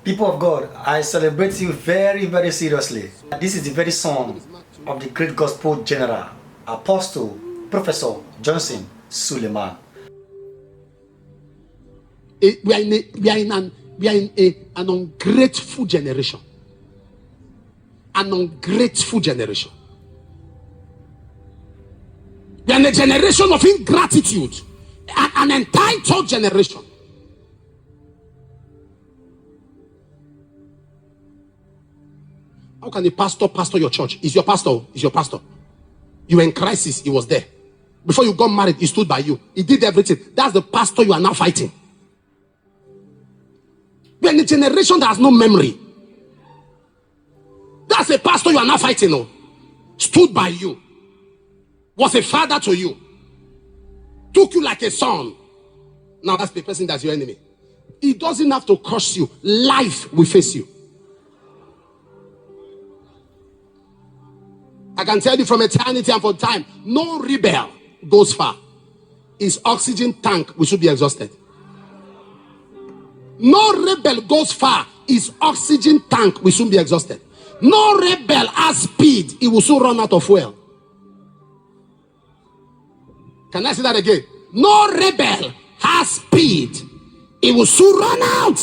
People of God, I celebrate you very, very seriously. This is the very son of the great gospel general, Apostle, Professor Johnson Suleman. We are in an ungrateful generation. An ungrateful generation. We are in a generation of ingratitude. An entitled generation. How can a pastor your church? Is your pastor? Is your pastor? You were in crisis, he was there. Before you got married, he stood by you. He did everything. That's the pastor you are now fighting. We are in a generation that has no memory. That's a pastor you are now fighting. No, stood by you. Was a father to you. Took you like a son. Now that's the person that's your enemy. He doesn't have to curse you. Life will face you. I can tell you from eternity and from time, no rebel goes far. His oxygen tank will soon be exhausted. No rebel goes far. His oxygen tank will soon be exhausted. No rebel has speed. He will soon run out of fuel. Can I say that again? No rebel has speed. He will soon run out.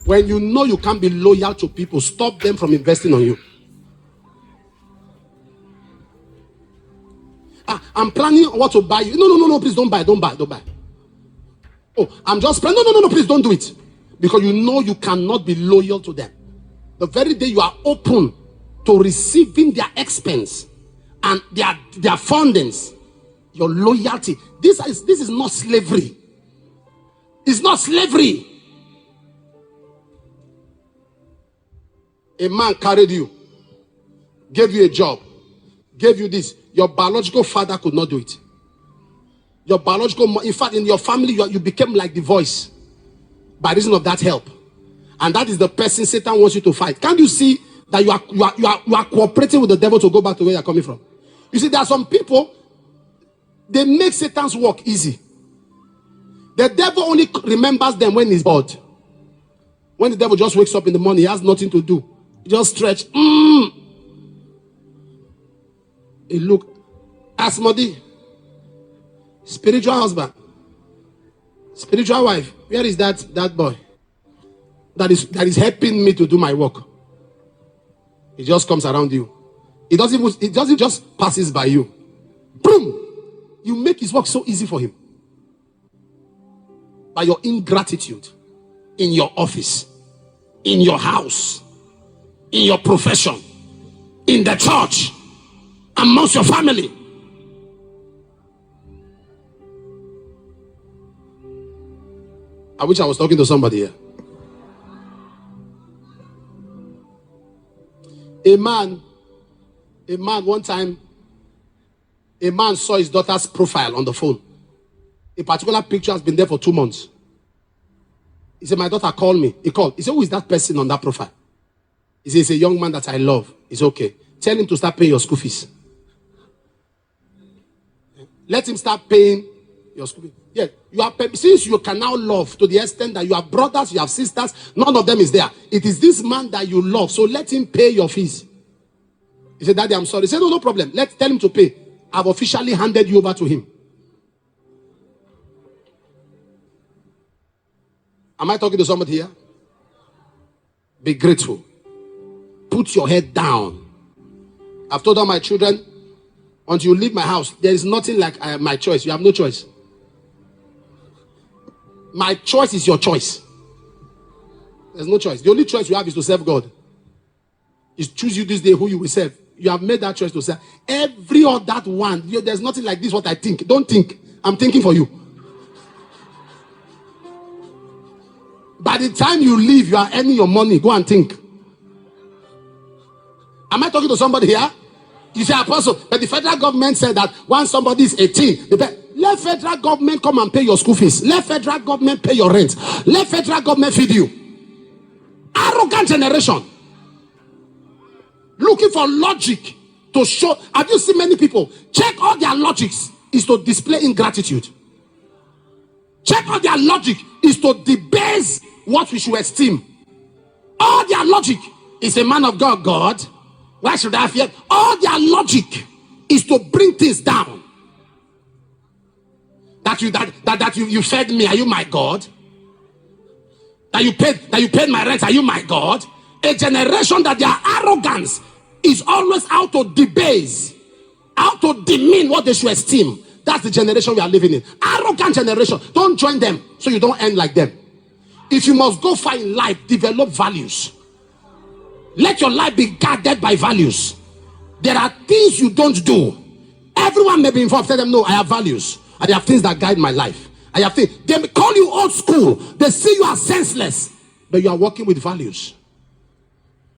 When you know you can't be loyal to people, stop them from investing on you. I'm planning what to buy you. No, please don't buy. Oh, I'm just planning. No, please don't do it. Because you know you cannot be loyal to them. The very day you are open to receiving their expense and their fundings, your loyalty. This is not slavery. It's not slavery. A man carried you, gave you a job, gave you this. Your biological father could not do it. Your biological, in fact, in your family, you became like the voice by reason of that help. And that is the person Satan wants you to fight. Can't you see that you are cooperating with the devil to go back to where you're coming from? You see, there are some people, they make Satan's work easy. The devil only remembers them when he's bored. When the devil just wakes up in the morning, he has nothing to do. Just stretch. He look. Asmodi. Spiritual husband. Spiritual wife. Where is that boy? That is helping me to do my work. He just comes around you. It doesn't just passes by you. Boom! You make his work so easy for him. By your ingratitude in your office, in your house, in your profession, in the church, amongst your family. I wish I was talking to somebody here. A man one time, a man saw his daughter's profile on the phone. A particular picture has been there for 2 months. He said, my daughter called me. He called. He said, who is that person on that profile? He said, it's a young man that I love. It's okay. Tell him to start paying your school fees. Let him start paying your school fees. Yeah, since you can now love to the extent that you have brothers, you have sisters, none of them is there. It is this man that you love, so let him pay your fees. He said, Daddy, I'm sorry. He said, no problem. Tell him to pay. I've officially handed you over to him. Am I talking to somebody here? Be grateful. Put your head down. I've told all my children, until you leave my house, there is nothing like my choice. You have no choice. My choice is your choice. There's no choice. The only choice you have is to serve God. Is choose you this day who you will serve. You have made that choice to serve. Every other one, there's nothing like this what I think. Don't think. I'm thinking for you. By the time you leave, you are earning your money. Go and think. Am I talking to somebody here? You say, Apostle, but the federal government said that once somebody is 18, let federal government come and pay your school fees. Let federal government pay your rent. Let federal government feed you. Arrogant generation. Looking for logic to show. Have you seen many people? Check all their logics is to display ingratitude. Check all their logic is to debase what we should esteem. All their logic is a man of God, God. Why should I fear? All their logic is to bring things down. That you fed me, are you my God? That you paid my rent, are you my God? A generation that their arrogance is always out to debase, out to demean what they should esteem. That's the generation we are living in. Arrogant generation. Don't join them so you don't end like them. If you must go far in life, develop values. Let your life be guarded by values. There are things you don't do. Everyone may be involved. Tell them, no, I have values. I have things that guide my life. I have things. They call you old school. They see you as senseless. But you are working with values.